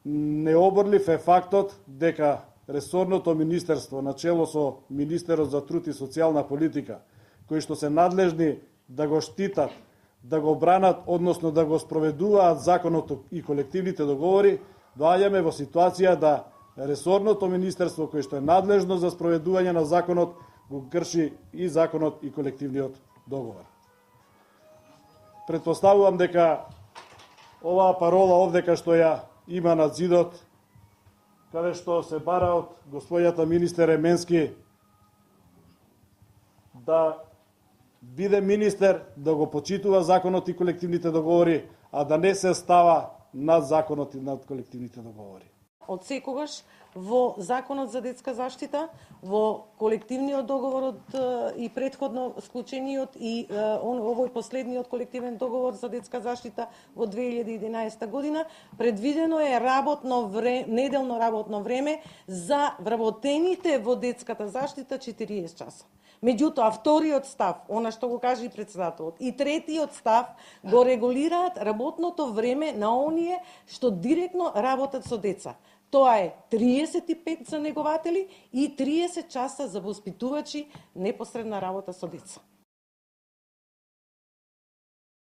Необорлив е фактот дека ресорното министерство начело со министерот за труд и социјална политика, кои што се надлежни да го штитат, да го бранат, односно да го спроведуваат законот и колективните договори, доаѓаме во ситуација да ресорното министерство кој што е надлежно за спроведување на законот го крши и законот и колективниот договор. Претпоставувам дека оваа парола овдека што ја има на зидот, каде што се бара од господјата министер Еменски да биде министер, да го почитува законот и колективните договори, а да не се става над законот и над колективните договори. Од секогаш во Законот за детска заштита, во колективниот договор и предходно склучениот и овој последниот колективен договор за детска заштита во 2011 година, предвидено е неделно работно време за вработените во детската заштита 40 часа. Меѓутоа, вториот став, она што го кажа и председателот, и третиот став го регулираат работното време на оние што директно работат со деца. Тоа е 35 за негователи и 30 часа за воспитувачи непосредна работа со деца.